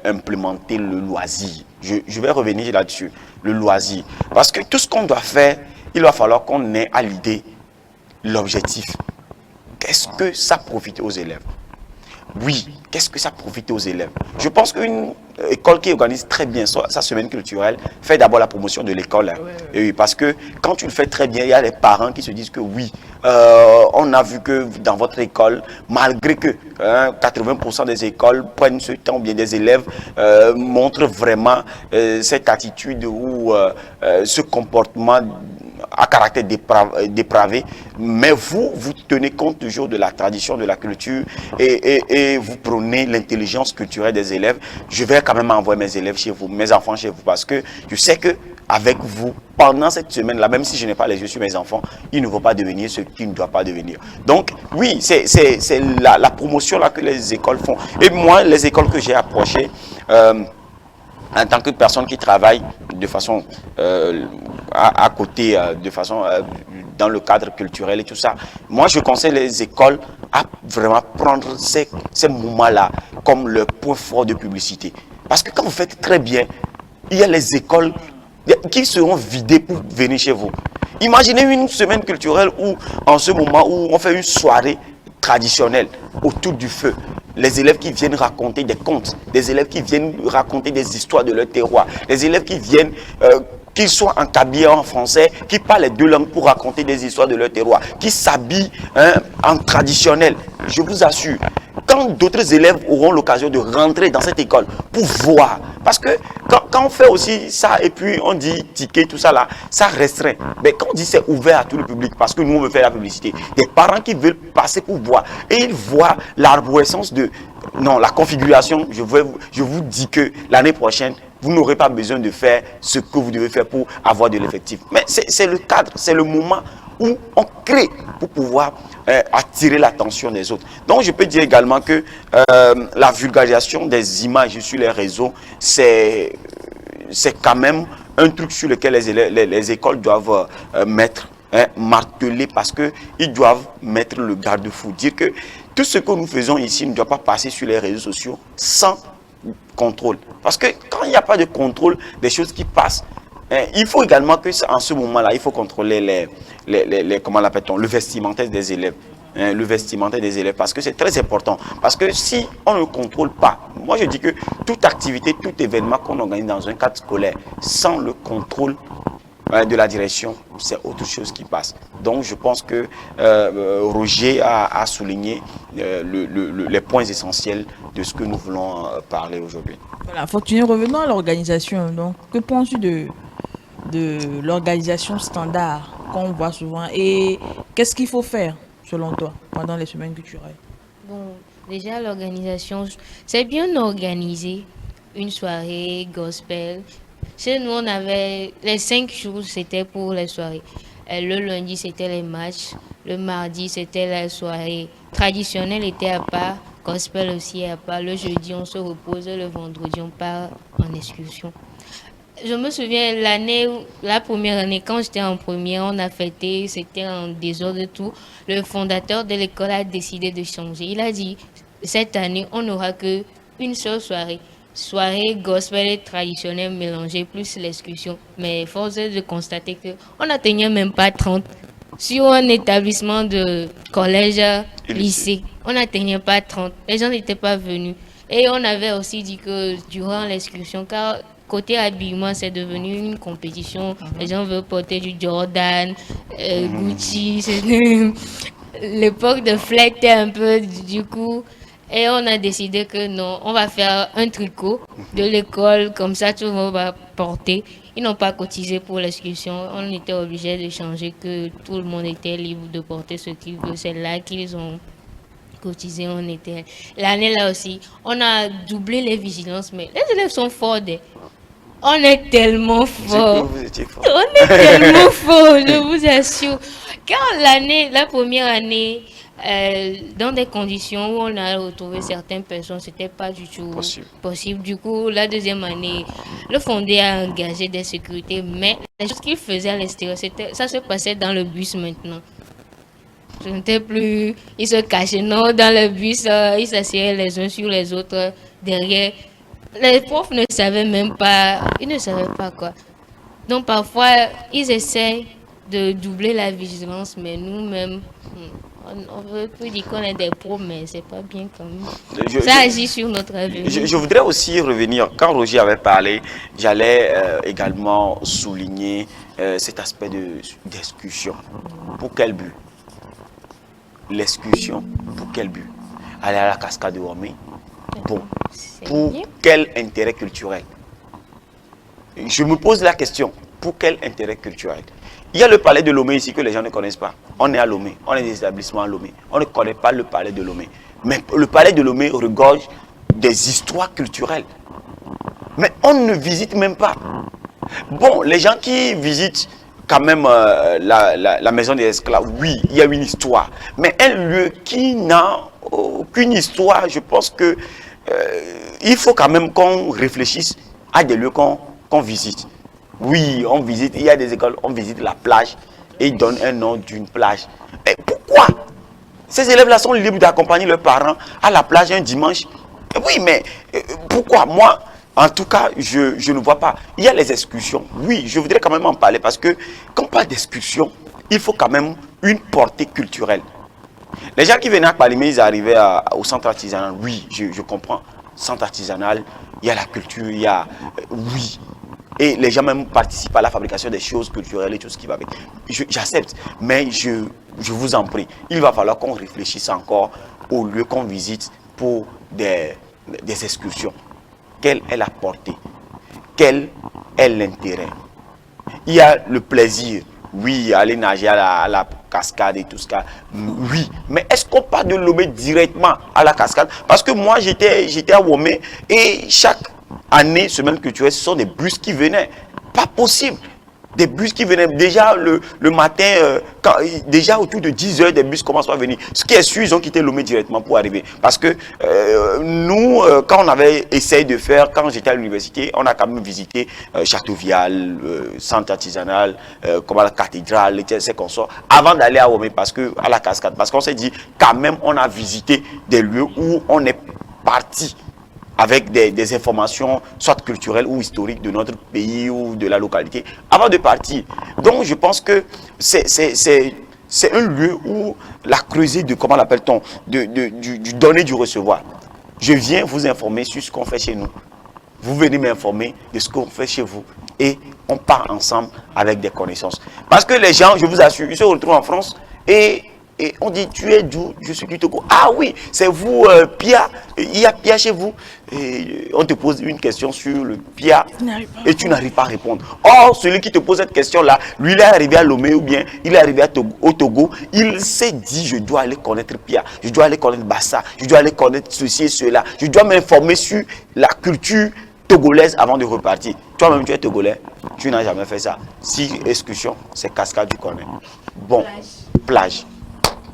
implémenter le loisir. Je vais revenir là-dessus, le loisir. Parce que tout ce qu'on doit faire, il va falloir qu'on ait à l'idée l'objectif. Qu'est-ce que ça profite aux élèves? Oui, qu'est-ce que ça profite aux élèves? Je pense qu'une école qui organise très bien sa semaine culturelle fait d'abord la promotion de l'école. Hein. Et oui, parce que quand tu le fais très bien, il y a les parents qui se disent que oui, on a vu que dans votre école, malgré que 80% des écoles prennent ce temps, bien des élèves montrent vraiment cette attitude ou ce comportement à caractère dépravé, mais vous tenez compte toujours de la tradition, de la culture et vous prenez l'intelligence culturelle des élèves. Je vais quand même envoyer mes élèves chez vous, mes enfants chez vous, parce que je sais que avec vous, pendant cette semaine-là, même si je n'ai pas les yeux sur mes enfants, ils ne vont pas devenir ce qu'ils ne doivent pas devenir. Donc, oui, c'est la promotion là que les écoles font. Et moi, les écoles que j'ai approchées, en tant que personne qui travaille de façon à côté, de façon dans le cadre culturel et tout ça, moi je conseille les écoles à vraiment prendre ces moments-là comme le point fort de publicité. Parce que quand vous faites très bien, il y a les écoles qui seront vidées pour venir chez vous. Imaginez une semaine culturelle où, en ce moment où on fait une soirée traditionnelle autour du feu, les élèves qui viennent raconter des contes, des élèves qui viennent raconter des histoires de leur terroir, les élèves qui viennent, qu'ils soient en kabyle, en français, qui parlent les deux langues pour raconter des histoires de leur terroir, qui s'habillent en traditionnel. Je vous assure, quand d'autres élèves auront l'occasion de rentrer dans cette école pour voir, parce que quand on fait aussi ça et puis on dit ticket, tout ça là, ça restreint. Mais quand on dit c'est ouvert à tout le public, parce que nous on veut faire la publicité, des parents qui veulent passer pour voir, et ils voient l'arborescence de, non, la configuration, je vous dis que l'année prochaine, vous n'aurez pas besoin de faire ce que vous devez faire pour avoir de l'effectif. Mais c'est le cadre, c'est le moment où on crée pour pouvoir attirer l'attention des autres. Donc je peux dire également que la vulgarisation des images sur les réseaux, c'est quand même un truc sur lequel les écoles doivent mettre marteler parce qu'ils doivent mettre le garde-fou. Dire que tout ce que nous faisons ici ne doit pas passer sur les réseaux sociaux sans contrôle. Parce que quand il n'y a pas de contrôle des choses qui passent, il faut également que en ce moment-là, il faut contrôler comment l'appelle-t-on, le vestimentaire des élèves. Le vestimentaire des élèves, parce que c'est très important. Parce que si on ne contrôle pas, moi je dis que toute activité, tout événement qu'on organise dans un cadre scolaire, sans le contrôle de la direction, c'est autre chose qui passe. Donc je pense que Roger a souligné les points essentiels de ce que nous voulons parler aujourd'hui. Voilà, Fortuné, revenons à l'organisation. Donc, que penses-tu de l'organisation standard qu'on voit souvent et qu'est-ce qu'il faut faire selon toi pendant les semaines culturelles? Bon, déjà l'organisation, c'est bien organisé. Une soirée gospel. Chez nous, on avait les 5 jours, c'était pour les soirées. Le lundi, c'était les matchs. Le mardi, c'était la soirée traditionnelle, était à part. Gospel aussi à part. Le jeudi, on se repose. Le vendredi, on part en excursion. Je me souviens, la première année, quand j'étais en première, on a fêté, c'était en désordre et tout. Le fondateur de l'école a décidé de changer. Il a dit, cette année, on n'aura que une seule soirée. Soirée gospel et traditionnelle mélangée, plus l'excursion. Mais force est de constater qu'on n'atteignait même pas 30. Sur un établissement de collège, lycée, on n'atteignait pas 30. Les gens n'étaient pas venus. Et on avait aussi dit que durant l'excursion, car côté habillement, c'est devenu une compétition. Les gens veulent porter du Jordan, Gucci. L'époque de flex un peu, du coup. Et on a décidé que non, on va faire un tricot de l'école, comme ça tout le monde va porter. Ils n'ont pas cotisé pour l'excursion. On était obligé de changer, que tout le monde était libre de porter ce qu'il veut. C'est là qu'ils ont cotisé. On était l'année là aussi. On a doublé les vigilances, mais les élèves sont forts. On est tellement forts. On est tellement forts, je vous assure. Quand la première année, dans des conditions où on a retrouvé certaines personnes, c'était pas du tout possible. Du coup, la deuxième année, le fondé a engagé des sécurités, mais les choses qu'il faisait à l'extérieur, ça se passait dans le bus maintenant. Ce n'était plus, ils se cachaient, non, dans le bus, ils s'asseyaient les uns sur les autres derrière. Les profs ne savaient même pas, ils ne savaient pas quoi. Donc parfois, ils essaient de doubler la vigilance, mais nous-mêmes, on veut plus dire qu'on est des pros, mais c'est pas bien quand même. Ça agit sur notre avenir. Je voudrais aussi revenir, quand Roger avait parlé, j'allais également souligner cet aspect d'excursion. Pour quel but? L'excursion, pour quel but? Aller à la cascade de Wamé. Bon, pour quel intérêt culturel? Je me pose la question, pour quel intérêt culturel? Il y a le palais de Lomé ici que les gens ne connaissent pas. On est à Lomé, on est des établissements à Lomé. On ne connaît pas le palais de Lomé. Mais le palais de Lomé regorge des histoires culturelles. Mais on ne visite même pas. Bon, les gens qui visitent quand même la maison des esclaves, oui, il y a une histoire. Mais un lieu qui n'a aucune histoire, je pense que il faut quand même qu'on réfléchisse à des lieux qu'on visite. Oui, on visite, il y a des écoles, on visite la plage et ils donnent un nom d'une plage. Et pourquoi? Ces élèves-là sont libres d'accompagner leurs parents à la plage un dimanche. Oui, mais pourquoi? Moi, en tout cas, je ne vois pas. Il y a les excursions. Oui, je voudrais quand même en parler parce que quand on parle d'excursion, il faut quand même une portée culturelle. Les gens qui venaient à Palimé, ils arrivaient au centre artisanal. Oui, je comprends. Centre artisanal, il y a la culture, il y a... oui. Et les gens même participent à la fabrication des choses culturelles et tout ce qui va avec. J'accepte, mais je vous en prie, il va falloir qu'on réfléchisse encore au lieu qu'on visite pour des excursions. Quelle est la portée? Quel est l'intérêt? Il y a le plaisir, oui, aller nager à la cascade et tout ça, oui. Mais est-ce qu'on part de Lomé directement à la cascade? Parce que moi, j'étais à Womé et chaque année, semaine culturelle, ce sont des bus qui venaient. Pas possible des bus qui venaient déjà le matin, déjà autour de 10 heures, des bus commencent à venir. Ce qui est sûr, ils ont quitté Lomé directement pour arriver. Parce que nous, quand on avait essayé de faire, quand j'étais à l'université, on a quand même visité Château Vial, centre artisanal, comment la cathédrale, ces consorts, avant d'aller à Lomé, parce que à la cascade. Parce qu'on s'est dit, quand même, on a visité des lieux où on est parti avec des informations, soit culturelles ou historiques de notre pays ou de la localité, avant de partir. Donc, je pense que c'est un lieu où la creusée de, comment l'appelle-t-on, du donner, du recevoir. Je viens vous informer sur ce qu'on fait chez nous. Vous venez m'informer de ce qu'on fait chez vous. Et on part ensemble avec des connaissances. Parce que les gens, je vous assure, ils se retrouvent en France et on dit, tu es d'où? Je suis du Togo. Ah oui, c'est vous, Pia. Il y a Pia chez vous. Et on te pose une question sur le Pia et tu n'arrives pas à répondre. Or, celui qui te pose cette question-là, lui, il est arrivé à Lomé ou bien il est arrivé au Togo. Il s'est dit, je dois aller connaître Pia, je dois aller connaître Bassa, je dois aller connaître ceci et cela. Je dois m'informer sur la culture togolaise avant de repartir. Toi-même, tu es togolais, tu n'as jamais fait ça. Si excursion, c'est cascade, tu connais. Bon, plage.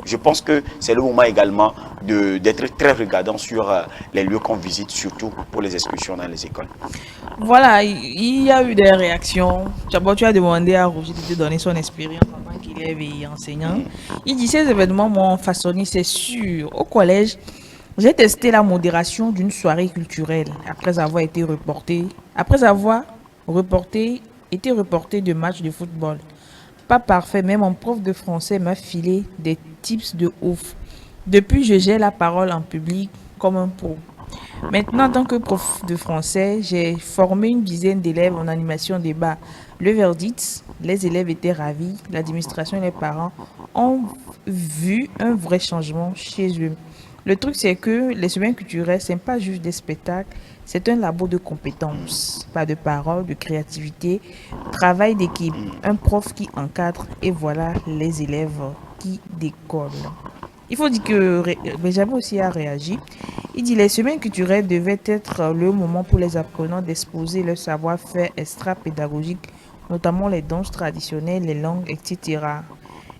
Je pense que c'est le moment également d'être très regardant sur les lieux qu'on visite, surtout pour les excursions dans les écoles. Voilà, il y a eu des réactions. D'abord, tu as demandé à Roger de te donner son expérience en tant qu'élève et enseignant. Il dit, ces événements m'ont façonné, c'est sûr. Au collège, j'ai testé la modération d'une soirée culturelle après avoir été reporté de matchs de football. Pas parfait, mais mon prof de français m'a filé des tips de ouf. Depuis, je gère la parole en public comme un pro. Maintenant, en tant que prof de français, j'ai formé une dizaine d'élèves en animation débat. Le verdict, les élèves étaient ravis, l'administration et les parents ont vu un vrai changement chez eux. Le truc, c'est que les semaines culturelles, ce n'est pas juste des spectacles, c'est un labo de compétences, pas de parole, de créativité, travail d'équipe, un prof qui encadre et voilà les élèves qui décollent. Il faut dire que Benjamin aussi a réagi. Il dit les semaines culturelles devaient être le moment pour les apprenants d'exposer leur savoir-faire extra-pédagogique, notamment les danses traditionnelles, les langues, etc.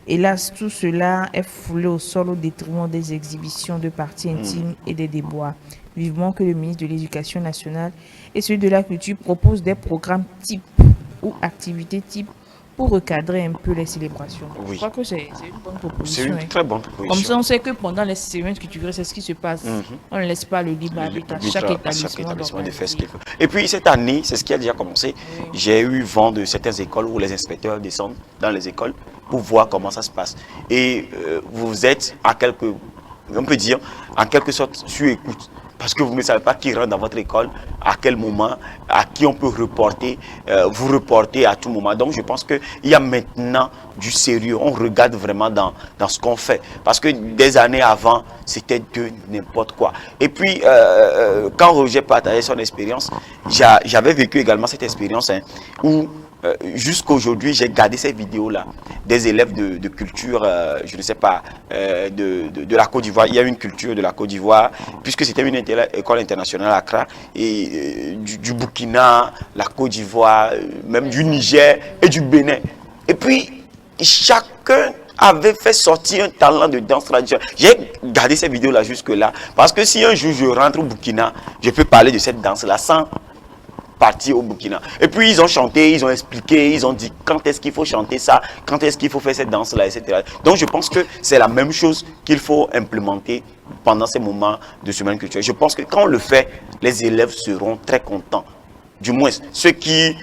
Hélas, tout cela est foulé au sol au détriment des exhibitions de parties intimes et des déboires. Vivement que le ministre de l'Éducation nationale et celui de la Culture proposent des programmes types ou activités types pour recadrer un peu les célébrations. Oui. Je crois que c'est une bonne C'est proposition. une très bonne proposition. Comme ça, on sait que pendant les semaines culturelles, c'est ce qui se passe. On ne laisse pas le libre arbitre à chaque établissement de faire ce qu'il faut. Et puis cette année, c'est ce qui a déjà commencé. J'ai eu vent de certaines écoles où les inspecteurs descendent dans les écoles pour voir comment ça se passe. Et vous êtes on peut dire, en quelque sorte, sur écoute. Parce que vous ne savez pas qui rentre dans votre école, à quel moment, à qui on peut reporter, vous reporter à tout moment. Donc je pense qu'il y a maintenant du sérieux. On regarde vraiment dans ce qu'on fait. Parce que des années avant, c'était de n'importe quoi. Et puis, quand Roger partageait son expérience, j'avais vécu également cette expérience où jusqu'à aujourd'hui, j'ai gardé ces vidéos-là des élèves de culture, je ne sais pas, de la Côte d'Ivoire. Il y a une culture de la Côte d'Ivoire, puisque c'était une école internationale à Accra, et du Burkina, la Côte d'Ivoire, même du Niger et du Bénin. Et puis, chacun avait fait sortir un talent de danse traditionnelle. J'ai gardé ces vidéos-là jusque-là, parce que si un jour je rentre au Burkina, je peux parler de cette danse-là sans partir au Burkina. Et puis ils ont chanté, ils ont expliqué, ils ont dit quand est-ce qu'il faut chanter ça, quand est-ce qu'il faut faire cette danse-là, etc. Donc je pense que c'est la même chose qu'il faut implémenter pendant ces moments de semaine culturelle. Je pense que quand on le fait, les élèves seront très contents. Du moins, ceux qui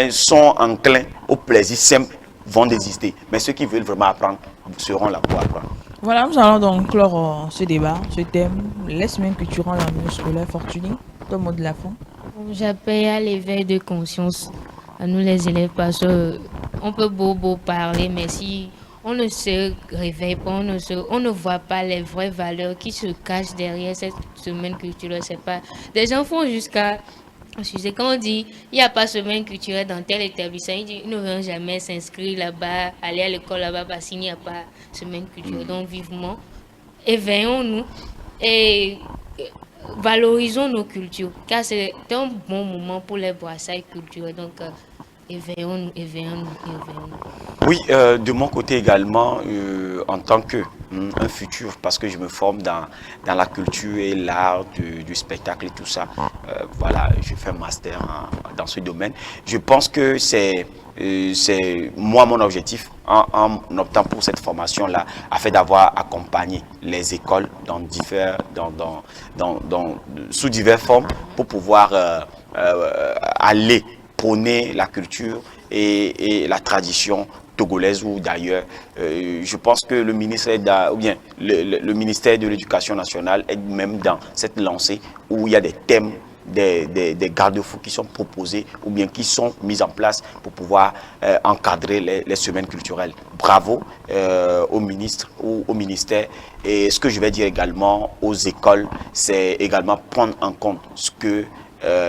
sont enclins au plaisir simple vont désister. Mais ceux qui veulent vraiment apprendre seront là pour apprendre. Voilà, nous allons donc clore ce débat, ce thème, les semaines culturelles en milieu scolaire. Fortuné, ton mot de la fin. J'appelle à l'éveil de conscience à nous les élèves parce qu'on peut beau parler, mais si on ne se réveille pas, on ne voit pas les vraies valeurs qui se cachent derrière cette semaine culturelle. C'est pas des enfants jusqu'à... Excusez, quand on dit il n'y a pas semaine culturelle dans tel établissement, ils ne vont jamais s'inscrire là-bas, aller à l'école là-bas parce qu'il n'y a pas semaine culturelle. Donc vivement, éveillons-nous et valorisons nos cultures, car c'est un bon moment pour les brassailles culturelles. Donc éveillons-nous, éveillons-nous, éveillons-nous. Oui, de mon côté également, en tant que un futur, parce que je me forme dans la culture et l'art du spectacle et tout ça. Voilà, je fais un master dans ce domaine. Je pense que c'est moi mon objectif en optant pour cette formation-là, afin d'avoir accompagné les écoles dans sous diverses formes pour pouvoir aller prôner la culture et la tradition togolaise ou d'ailleurs. Je pense que le ministère le ministère de l'Éducation nationale est même dans cette lancée où il y a des thèmes, des garde-fous qui sont proposés ou bien qui sont mis en place pour pouvoir encadrer les semaines culturelles. Bravo au ministre ou au ministère. Et ce que je vais dire également aux écoles, c'est également prendre en compte ce que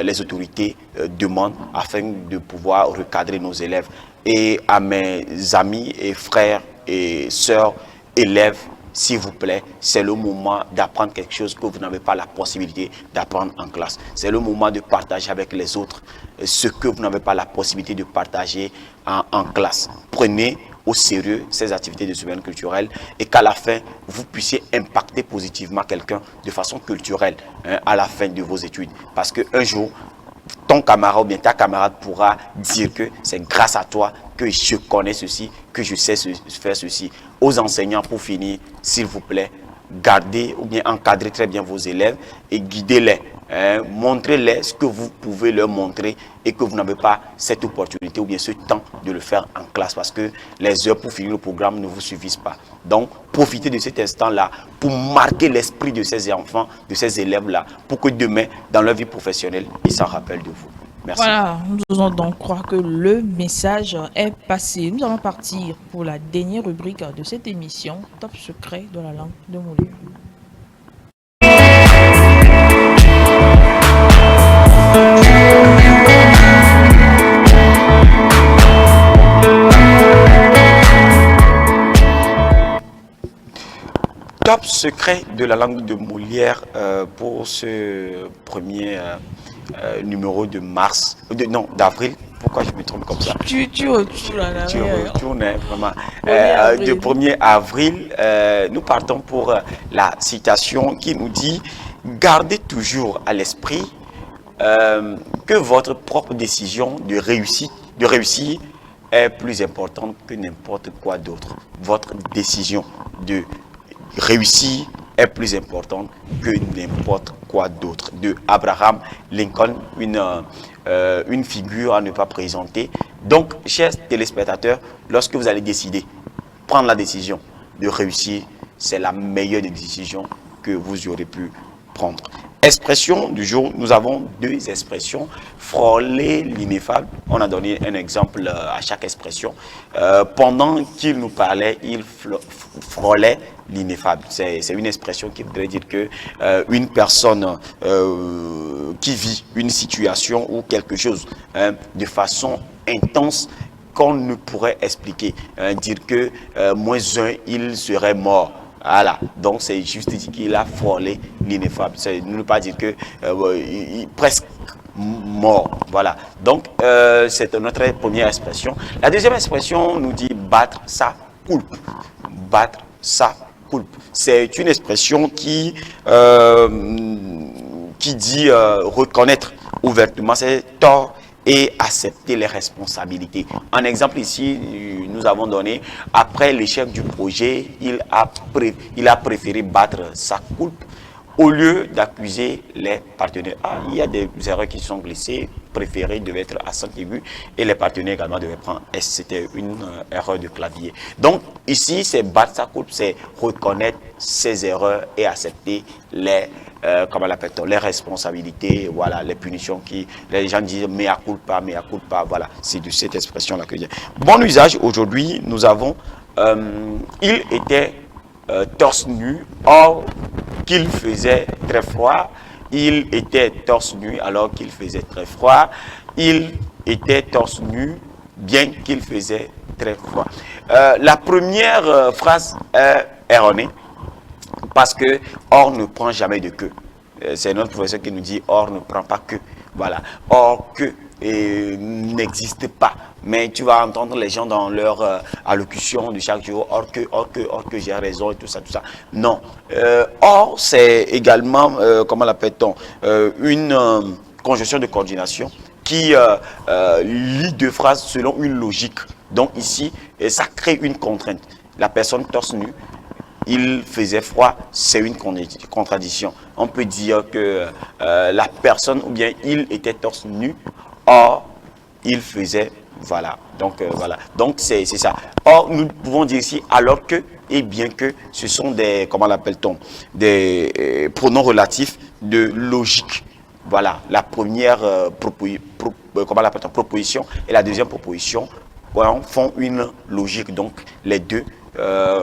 les autorités demandent afin de pouvoir recadrer nos élèves. Et à mes amis et frères et sœurs élèves, s'il vous plaît, c'est le moment d'apprendre quelque chose que vous n'avez pas la possibilité d'apprendre en classe. C'est le moment de partager avec les autres ce que vous n'avez pas la possibilité de partager en classe. Prenez au sérieux ces activités de semaine culturelle et qu'à la fin, vous puissiez impacter positivement quelqu'un de façon culturelle à la fin de vos études. Parce qu'un jour, ton camarade ou bien ta camarade pourra dire que c'est grâce à toi que je connais ceci, que je sais faire ceci. Aux enseignants, pour finir, s'il vous plaît, gardez ou bien encadrez très bien vos élèves et guidez-les. Montrez-les ce que vous pouvez leur montrer et que vous n'avez pas cette opportunité ou bien ce temps de le faire en classe parce que les heures pour finir le programme ne vous suffisent pas. Donc, profitez de cet instant-là pour marquer l'esprit de ces enfants, de ces élèves-là, pour que demain, dans leur vie professionnelle, ils s'en rappellent de vous. Merci. Voilà, nous osons donc croire que le message est passé. Nous allons partir pour la dernière rubrique de cette émission, Top secret de la langue de Molière. Top secret de la langue de Molière pour ce premier numéro de mars, d'avril. Pourquoi je me trompe comme ça? Tu retournes vraiment. Du 1er avril, nous partons pour la citation qui nous dit « Gardez toujours à l'esprit que votre propre décision de réussir est plus importante que n'importe quoi d'autre. Votre décision de réussir est plus importante que n'importe quoi d'autre. » De Abraham Lincoln, une figure à ne pas présenter. Donc, chers téléspectateurs, lorsque vous allez décider, prendre la décision de réussir, c'est la meilleure des décisions que vous aurez pu prendre. Expression du jour, nous avons deux expressions. Frôler l'ineffable. On a donné un exemple à chaque expression. Pendant qu'il nous parlait, il frôlait l'ineffable. C'est une expression qui voudrait dire que une personne qui vit une situation ou quelque chose de façon intense qu'on ne pourrait expliquer. Dire que moins un, il serait mort. Voilà, donc c'est juste dire qu'il a frôlé l'ineffable. C'est ne pas dire que il presque mort. Voilà, donc c'est notre première expression. La deuxième expression nous dit battre sa coulpe. Battre sa coulpe. C'est une expression qui dit reconnaître ouvertement ses torts et accepter les responsabilités. En exemple ici, nous avons donné, après l'échec du projet, il a préféré battre sa coulpe au lieu d'accuser les partenaires. Il y a des erreurs qui sont glissées, préféré devait être accent aigu et les partenaires également devaient prendre S. C'était une erreur de clavier. Donc ici, c'est battre sa coulpe, c'est reconnaître ses erreurs et accepter les les responsabilités, voilà, les punitions qui, les gens disent mea culpa, voilà, c'est de cette expression-là que j'ai. Bon usage, aujourd'hui, nous avons, il était torse nu, or qu'il faisait très froid, il était torse nu alors qu'il faisait très froid, il était torse nu bien qu'il faisait très froid. La première phrase est erronée. Parce que or ne prend jamais de queue. C'est notre professeur qui nous dit or ne prend pas que. Voilà. Or que n'existe pas. mais tu vas entendre les gens dans leur allocution de chaque jour, or que j'ai raison et tout ça, tout ça. Non. Or, c'est également, comment l'appelle-t-on, une conjonction de coordination qui lit deux phrases selon une logique. Donc ici, ça crée une contrainte. La personne torse nu, il faisait froid, c'est une contradiction. On peut dire que la personne ou bien il était torse nu, or il faisait, voilà. Donc voilà. Donc c'est ça. Or nous pouvons dire ici alors que et bien que ce sont des, comment l'appelle-t-on, des pronoms relatifs de logique. Voilà, la première proposition et la deuxième proposition font une logique. Donc les deux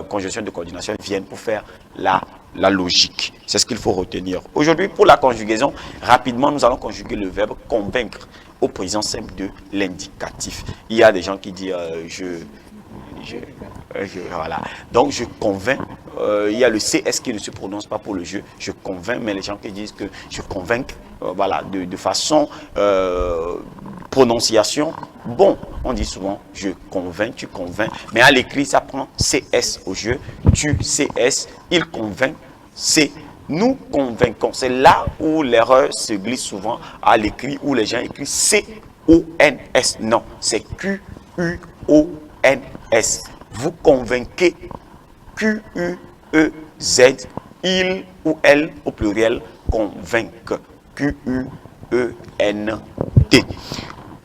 conjonctions de coordination viennent pour faire la logique. C'est ce qu'il faut retenir. Aujourd'hui, pour la conjugaison, rapidement, nous allons conjuguer le verbe convaincre au présent simple de l'indicatif. Il y a des gens qui disent voilà. Donc je convainc, il y a le CS qui ne se prononce pas pour le je convainc, mais les gens qui disent que je convainc, voilà, de façon prononciation, bon, on dit souvent je convainc, tu convainc, mais à l'écrit ça prend CS au jeu, tu CS, il convainc, c'est nous convaincons. C'est là où l'erreur se glisse souvent à l'écrit, où les gens écrivent C-O-N-S. Non, c'est Q-U-O-N-S. Vous convainquez, Q-U-E-Z, il ou elle au pluriel convainc, Q-U-E-N-T.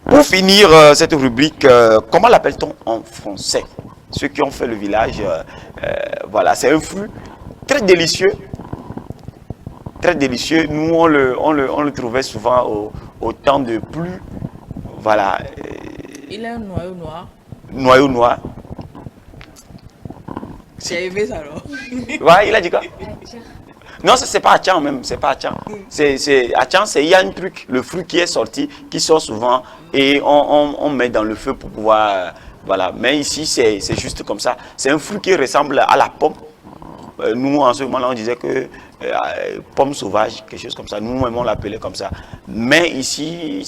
Pour finir cette rubrique, comment l'appelle-t-on en français? Ceux qui ont fait le village, voilà, c'est un fruit très délicieux. Très délicieux. Nous, on le trouvait souvent au temps de pluie. Voilà. Il a un noyau noir. Noyau noir. C'est arrivé ça alors. Ouais, il a dit quoi? Non, c'est pas Achan même, c'est pas Achan. Achan, il y a un truc, le fruit qui est sorti, qui sort souvent et on met dans le feu pour pouvoir, voilà. Mais ici, c'est juste comme ça. C'est un fruit qui ressemble à la pomme. Nous, en ce moment-là, on disait que pomme sauvage, quelque chose comme ça. Nous-mêmes, on l'appelait comme ça. Mais ici,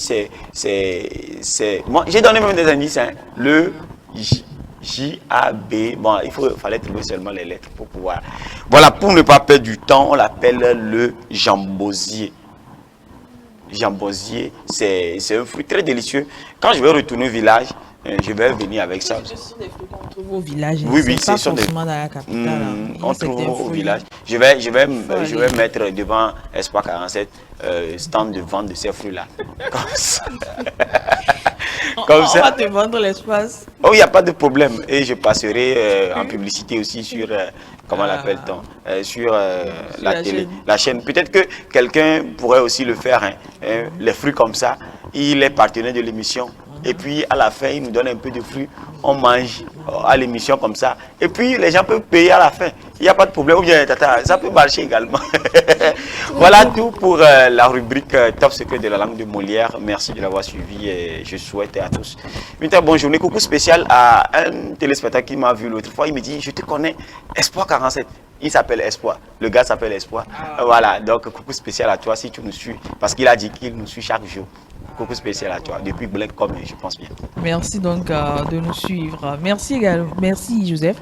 moi, j'ai donné même des indices, hein. Le J-A-B. Bon, fallait trouver seulement les lettres pour pouvoir. Voilà, pour ne pas perdre du temps, on l'appelle le jambosier. Jambosier, c'est un fruit très délicieux. Quand je vais retourner au village, je vais venir avec ça. Ce sont des fruits qu'on trouve au village. Oui, oui, c'est pas forcément dans la capitale. On trouve au village. Je vais mettre devant Espoir 47 stand de vente de ces fruits-là. Comme ça. On va te vendre l'espace. Oh, il n'y a pas de problème. Et je passerai en publicité aussi sur, comment l'appelle-t-on, sur la télé, la chaîne. Peut-être que quelqu'un pourrait aussi le faire. Hein. Les fruits comme ça, il est partenaire de l'émission. Et puis à la fin, il nous donne un peu de fruits. On mange à l'émission comme ça. Et puis les gens peuvent payer à la fin. Il n'y a pas de problème. Ou bien, ça peut marcher également. Voilà tout pour la rubrique Top Secret de la langue de Molière. Merci de l'avoir suivi et je souhaite à tous une très bonne journée. Coucou spécial à un téléspectateur qui m'a vu l'autre fois. Il me dit, je te connais, Espoir 47. Il s'appelle Espoir. Le gars s'appelle Espoir. Voilà, donc coucou spécial à toi si tu nous suis. Parce qu'il a dit qu'il nous suit chaque jour. Coucou spécial à toi, depuis Blackcom, je pense bien. Merci donc de nous suivre. Merci également, merci Joseph.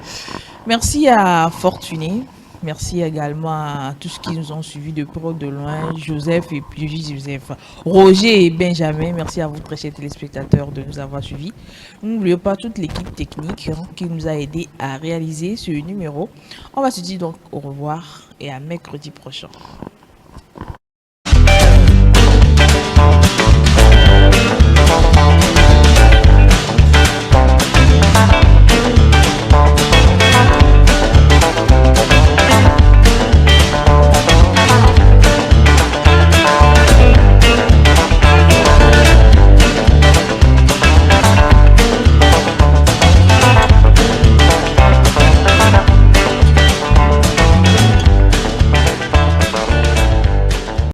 Merci à Fortuné. Merci également à tous qui nous ont suivis de près ou de loin. Joseph et puis Joseph, Roger et Benjamin. Merci à vous très chers téléspectateurs de nous avoir suivis. N'oubliez pas toute l'équipe technique qui nous a aidé à réaliser ce numéro. On va se dire donc au revoir et à mercredi prochain.